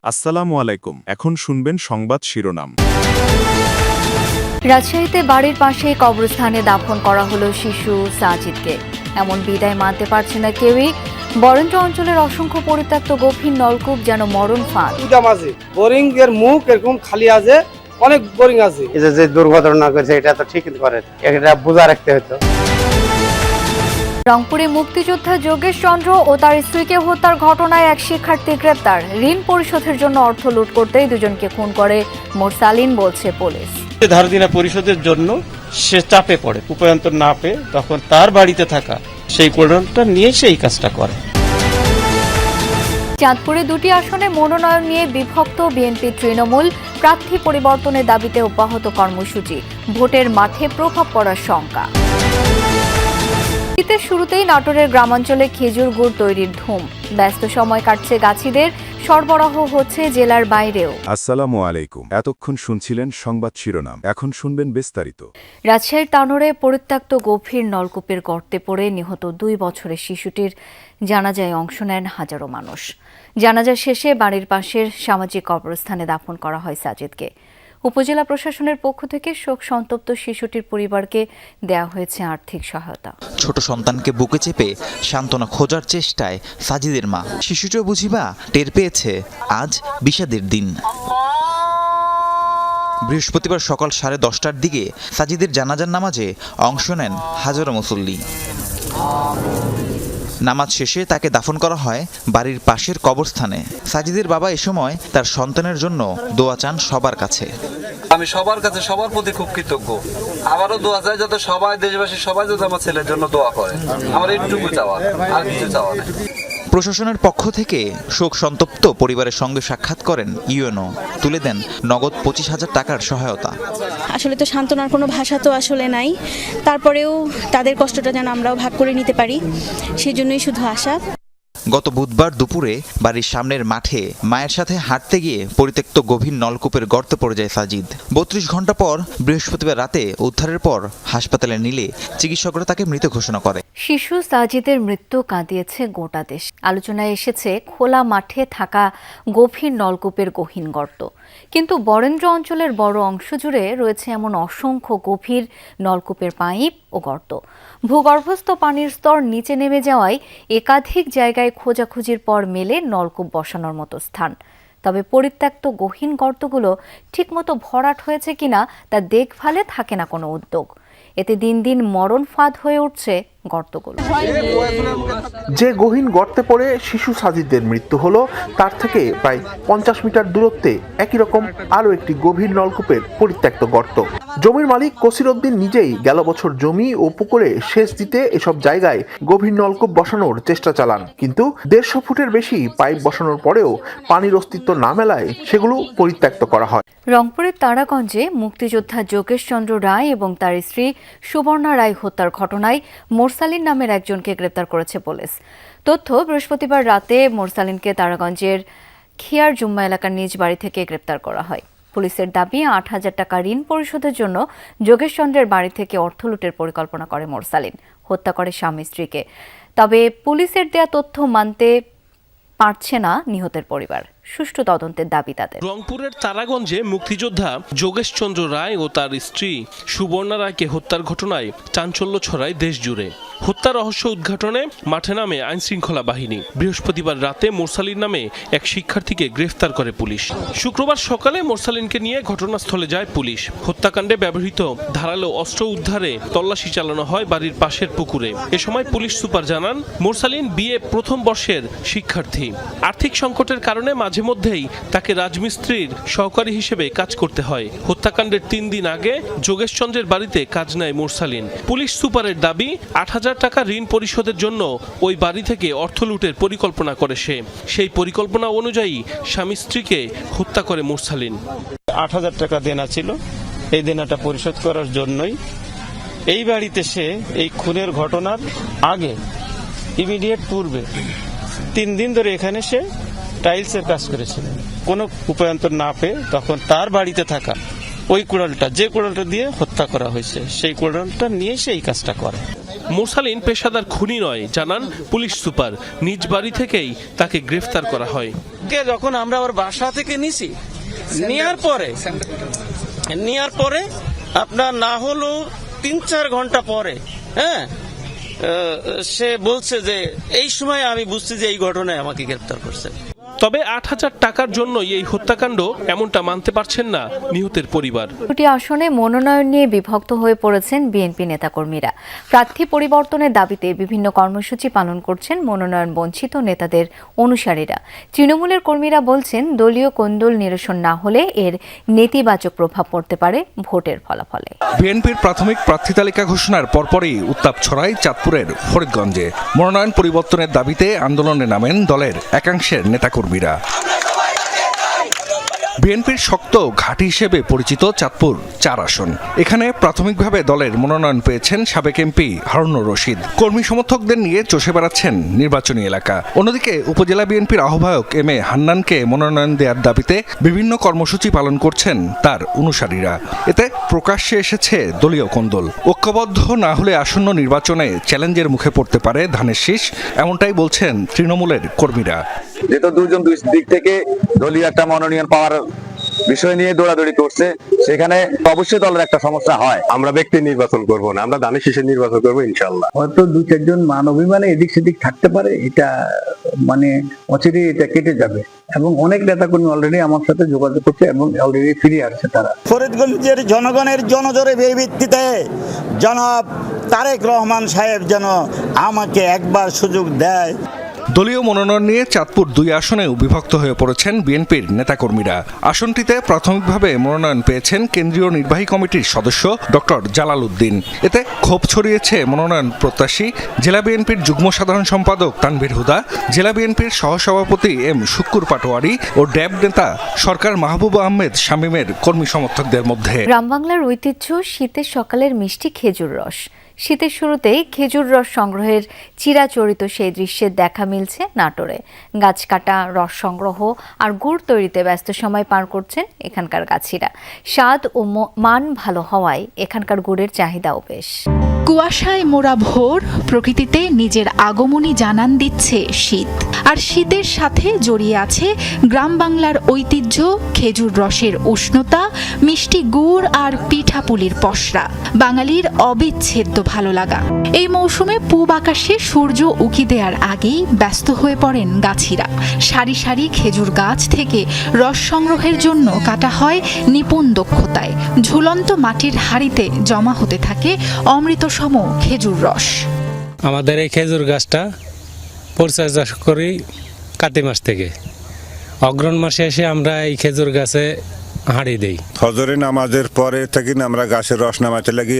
আসসালামু আলাইকুম। এখন শুনবেন সংবাদ শিরোনাম। রাজশাহীতে বাড়ির পাশে কবরস্থানে দাফন করা হলো শিশু সাজিদকে। এমন বিদায় মানতে পারছে না কেউই। বরেন্দ্র অঞ্চলের অসংখ্য পরিত্যক্ত গভীর নলকূপ যেন মরণ ফাঁদ। বোরিং এর মুখ এরকম খালি আছে, অনেক বোরিং আছে। এই যে দুর্ঘটনা করেছে এটা তো ঠিক করে, এটা বোঝা রাখতে হতো। রংপুরে মুক্তিযোদ্ধা যোগেশ চন্দ্র ও তার স্ত্রীকে হত্যার ঘটনায় এক শিক্ষার্থী গ্রেপ্তার। ঋণ পরিশোধের জন্য অর্থ লুট করতেই দুজনকে খুন করে মোরসালিন, বলছে পুলিশ। ধার দেনা পরিশোধের জন্য সে চাপে পড়ে, উপায়ন্তর না পেয়ে তখন তার বাড়িতে থাকা সেই কোডনটা নিয়ে সেই কাজটা করে। চাঁদপুরে দুটি আসনে মনোনয়ন নিয়ে বিভক্ত বিএনপি তৃণমূল। প্রার্থী পরিবর্তনের দাবিতে অব্যাহত কর্মসূচি। ভোটের মাঠে প্রভাব পড়ার শঙ্কা। শীতের শুরুতেই নাটোরের গ্রামাঞ্চলে খেজুর গুড় তৈরির ধুম। ব্যস্ত সময় কাটছে গাছিদের, সরবরাহ হচ্ছে জেলার বাইরেও। আসসালামু আলাইকুম। এতক্ষণ শুনছিলেন সংবাদ শিরোনাম, এখন শুনবেন বিস্তারিত। রাজশাহীর তানোরে পরিত্যক্ত গভীর নলকূপের গর্তে পড়ে নিহত 2 বছরের শিশুটির জানাজায় অংশ নেন হাজারো মানুষ। জানাজা শেষে বাড়ির পাশের সামাজিক কবরস্থানে দাফন করা হয় সাজিদকে। উপজেলা প্রশাসনের পক্ষ থেকে শোক সন্তপ্ত শিশুটির পরিবারকে দেয়া হয়েছে আর্থিক সহায়তা। ছোট সন্তানকে বুকে চেপে সান্ত্বনা খোঁজার চেষ্টায় সাজিদের মা। শিশুটিও বুঝিবা টের পেয়েছে আজ বিষাদের দিন। বৃহস্পতিবার সকাল 10:30টার দিকে সাজিদের জানাজার নামাজে অংশ নেন হাজারো মুসল্লি। নামাজ শেষে তাকে দাফন করা হয় বাড়ির পাশের কবরস্থানে। সাজিদের বাবা এ সময় তার সন্তানের জন্য দোয়া চান সবার কাছে। আমি সবার কাছে, সবার প্রতি খুব কৃতজ্ঞ। আবারও দোয়া চাই যাতে সবাই, দেশবাসী সবাই যাতে আমার ছেলের জন্য দোয়া করে। আমার এইটুকু চাওয়া, আর কিছু চাওয়া নেই। প্রশাসনের পক্ষ থেকে শোক সন্তপ্ত পরিবারের সঙ্গে সাক্ষাৎ করেন ইউএনও, তুলে দেন নগদ 25,000 টাকার সহায়তা। আসলে তো সান্ত্বনার কোনো ভাষা তো আসলে নাই, তারপরেও তাদের কষ্টটা যেন আমরাও ভাগ করে নিতে পারি, সেজন্যই শুধু আশা। গত বুধবার দুপুরে বাড়ির সামনের মাঠে মায়ের সাথে হাঁটতে গিয়ে পরিত্যক্ত গভীর নলকূপের গর্তে পড়ে যায় সাজিদ। 32 ঘন্টা পর বৃহস্পতিবার রাতে উদ্ধারের পর হাসপাতালে নিলে চিকিৎসকরা তাকে মৃত ঘোষণা করে। শিশু সাজিদের মৃত্যু কাঁদিয়েছে গোটা দেশ। আলোচনায় এসেছে খোলা মাঠে থাকা গভীর নলকূপের গহীন গর্ত। কিন্তু বরেন্দ্র অঞ্চলের বড় অংশ জুড়ে রয়েছে এমন অসংখ্য গভীর নলকূপের পাইপ ও গর্ত। ভূগর্ভস্থ পানির স্তর নিচে নেমে যাওয়ায় একাধিক জায়গায় খোঁজাখুঁজির পর মেলে নলকূপ বসানোর মতো স্থান। তবে পরিত্যক্ত গহীন গর্তগুলো ঠিকমতো ভরাট হয়েছে কিনা তা দেখভালে থাকে না কোনো উদ্যোগ। এতে দিন দিন মরণ ফাঁদ হয়ে উঠছে গর্তগুলো। যে গহীন গর্তে পড়ে শিশু সাজিদের মৃত্যু হলো, তার থেকে প্রায় 50 মিটার দূরত্বে একই রকম আরও একটি গভীর নলকূপের পরিত্যক্ত গর্ত। জমির মালিক কসিরউদ্দিন নিজেই গেল বছর জমি ও পুকুরে সেচ দিতে এসব জায়গায় গভীর নলকূপ বসানোর চেষ্টা চালান, কিন্তু 150 ফুটের বেশি পাইপ বসানোর পরেও পানির অস্তিত্ব না মেলায় সেগুলো পরিত্যক্ত করা হয়। রংপুরের তারাগঞ্জে মুক্তিযোদ্ধা যোগেশ চন্দ্র রায় এবং তার স্ত্রী সুবর্ণা রায় হত্যার ঘটনায় মোরসালিন নামের একজনকে গ্রেপ্তার করেছে পুলিশ। তথ্য, বৃহস্পতিবার রাতে মোরসালিনকে তারাগঞ্জের খিয়ার জুম্মা এলাকার নিজ বাড়ি থেকে গ্রেপ্তার করা হয়। পুলিশের দাবি 8,000 টাকা ঋণ পরিশোধের জন্য যোগেশ চন্দ্রের বাড়ি থেকে অর্থ লুটের পরিকল্পনা করে মোরসালিন। হত্যা করে স্বামী স্ত্রীকে। তবে পুলিশের দেয়া তথ্য মানতে পারছে না নিহতের পরিবার। সুষ্ঠু তদন্তের দাবি তাদের। রংপুরের তারাগঞ্জে মুক্তিযোদ্ধা যোগেশ চন্দ্র রায় ও তার স্ত্রী সুবর্ণা রায়কে হত্যার ঘটনায় চাঞ্চল্য ছড়ায় দেশ জুড়ে। হত্যা রহস্য উদ্ঘাটনে মাঠে নামে আইনশৃঙ্খলা বাহিনী। বৃহস্পতিবার রাতে মোরসালিন নামে এক শিক্ষার্থীকে গ্রেফতার করে পুলিশ। শুক্রবার সকালে মোরসালিনকে নিয়ে ঘটনাস্থলে যায় পুলিশ। হত্যাকাণ্ডে ব্যবহৃত ধারালো অস্ত্র উদ্ধারে তল্লাশি চালানো হয় বাড়ির পাশের পুকুরে। এ সময় পুলিশ সুপার জানান, মোরসালিন বিএ প্রথম বর্ষের শিক্ষার্থী। আর্থিক সংকটের কারণে মাঝে মধ্যেই তাকে রাজমিস্ত্রির সহকারী হিসেবে কাজ করতে হয়। হত্যাকাণ্ডের 3 দিন আগে যোগেশ চন্দ্রের বাড়িতে কাজ নেয় মোরসালিন। পুলিশ সুপারের দাবি 8,000 টাকা ঋণ পরিশোধের জন্য ওই বাড়ি থেকে অর্থ লুটের পরিকল্পনা করে সে। সেই পরিকল্পনা অনুযায়ী স্বামী স্ত্রীকে হত্যা করে মোরসালিন। 8,000 টাকা দেনা ছিল, এই দেনাটা পরিশোধ করার জন্যই এই বাড়িতে সে এই খুনের ঘটনার আগে ইমিডিয়েট পূর্বে 3 দিন ধরে এখানে সে টাইলসের কাজ করেছিল। কোনো উপায়ন্তর না পেয়ে তখন তার বাড়িতে থাকা ওই কুড়ালটা, যে কুড়ালটা দিয়ে হত্যা করা হয়েছে, সেই কুড়ালটা নিয়ে সেই কাজটা করে। মোরসালিন পেশাদার খুনি নয় জানান পুলিশ সুপার। নিজ বাড়ি থেকেই তাকে গ্রেফতার করা হয়। যখন আমরা ওর বাসা থেকে নিছি, নেওয়ার পরে আপনার না হলো 3-4 ঘন্টা পরে সে বলছে যে এই সময় আমি বুঝছি যে এই ঘটনায় আমাকে গ্রেপ্তার করছে। তবে ৮,০০০ টাকার জন্যই এই হত্যাকাণ্ড এমনটা মানতে পারছেন না নিহতের পরিবার। দুটি আসনে মনোনয়ন নিয়ে বিভক্ত হয়ে পড়েছেন বিএনপি নেতাকর্মীরা। প্রার্থী পরিবর্তনের দাবিতে বিভিন্ন কর্মসূচি পালন করছেন মনোনয়ন বঞ্চিত নেতাদের অনুসারীরা। তৃণমূলের কর্মীরা বলছেন দলীয় কোন্দল নিরসন না হলে এর নেতিবাচক প্রভাব পড়তে পারে ভোটের ফলাফলে। বিএনপির প্রাথমিক প্রার্থী তালিকা ঘোষণার পরপরই উত্তাপ ছড়ায় চাঁদপুরের ফরিদগঞ্জে। মনোনয়ন পরিবর্তনের দাবিতে আন্দোলনে নামেন দলের একাংশের নেতাকর্মীরা। বিএনপির শক্ত ঘাঁটি হিসেবে পরিচিত চাঁদপুর 4 আসন। এখানে প্রাথমিকভাবে দলের মনোনয়ন পেয়েছেন সাবেক এমপি হারুনুর রশিদ। কর্মী সমর্থকদের নিয়ে চষে বেড়াচ্ছেন নির্বাচনী এলাকা। অন্যদিকে উপজেলা বিএনপির আহ্বায়ক এম এ হান্নানকে মনোনয়ন দেওয়ার দাবিতে বিভিন্ন কর্মসূচি পালন করছেন তার অনুসারীরা। এতে প্রকাশ্যে এসেছে দলীয় কোন্দল। ঐক্যবদ্ধ না হলে আসন্ন নির্বাচনে চ্যালেঞ্জের মুখে পড়তে পারে ধানের শীষ, এমনটাই বলছেন তৃণমূলের কর্মীরা। যেহেতু দুজন দুই দিক থেকে দলীয় একটা মনোনয়ন পাওয়ার বিষয় নিয়ে দৌড়াদৌড়ি করছে, সেখানে অবশ্যই দলের একটা সমস্যা হয়। আমরা ব্যক্তি নির্বাচন করব না, আমরা ধানের শীষের নির্বাচন করবো ইনশাল্লাহ। হয়তো 2-4 মান অভিমানে এদিক সেদিক থাকতে পারে, এটা অচিরেই এটা কেটে যাবে এবং অনেক নেতাকর্মী অলরেডি আমার সাথে যোগাযোগ করছে এবং অলরেডি ফিরে আসছে তারা। ফরিদগঞ্জের জনগণের জনজোরে ভিত্তিতে জনাব তারেক রহমান সাহেব যেন আমাকে একবার সুযোগ দেয়। দলীয় মনোনয়ন নিয়ে চাঁদপুর 2 আসনেও বিভক্ত হয়ে পড়েছেন বিএনপির নেতাকর্মীরা। আসনটিতে প্রাথমিকভাবে মনোনয়ন পেয়েছেন কেন্দ্রীয় নির্বাহী কমিটির সদস্য ডক্টর জালাল উদ্দিন। এতে ক্ষোভ ছড়িয়েছে মনোনয়ন প্রত্যাশী জেলা বিএনপির যুগ্ম সাধারণ সম্পাদক তানভীর হুদা, জেলা বিএনপির সহসভাপতি এম শুক্কুর পাটোয়ারি ও ড্যাব নেতা সরকার মাহবুব আহমেদ শামীমের কর্মী সমর্থকদের মধ্যে। গ্রাম বাংলার ঐতিহ্য শীতের সকালের মিষ্টি খেজুর রস। শীতের শুরুতেই খেজুর রস সংগ্রহের চিরাচরিত সেই দৃশ্যের দেখা মিলছে নাটোরে। গাছ কাটা, রস সংগ্রহ আর গুড় তৈরিতে ব্যস্ত সময় পার করছেন এখানকার গাছিরা। স্বাদ ও মান ভালো হওয়ায় এখানকার গুড়ের চাহিদাও বেশ। কুয়াশায় মোড়া ভোর, প্রকৃতিতে নিজের আগমনী জানান দিচ্ছে শীত। আর শীতের সাথে জড়িয়ে আছে গ্রাম বাংলার ঐতিহ্য, খেজুর রসের উষ্ণতা, মিষ্টি গুড় আর পিঠাপুলির পসরা, বাঙালির অবিচ্ছেদ্য ভালো লাগা। এই মৌসুমে পূব আকাশে সূর্য উকি দেওয়ার আগেই ব্যস্ত হয়ে পড়েন গাছিরা। সারি সারি খেজুর গাছ থেকে রস সংগ্রহের জন্য কাটা হয় নিপুণ দক্ষতায়। ঝুলন্ত মাটির হাঁড়িতে জমা হতে থাকে অমৃতসম খেজুর রস। আমাদের এই খেজুর গাছটা পরিচর্যা করি কাতি মাস থেকে। অগ্রহণ মাসে এসে আমরা এই খেজুর গাছে হাঁড়ি দেই। ফজরের নামাজের পরে থেকে আমরা গাছের রস নামাতে লাগি।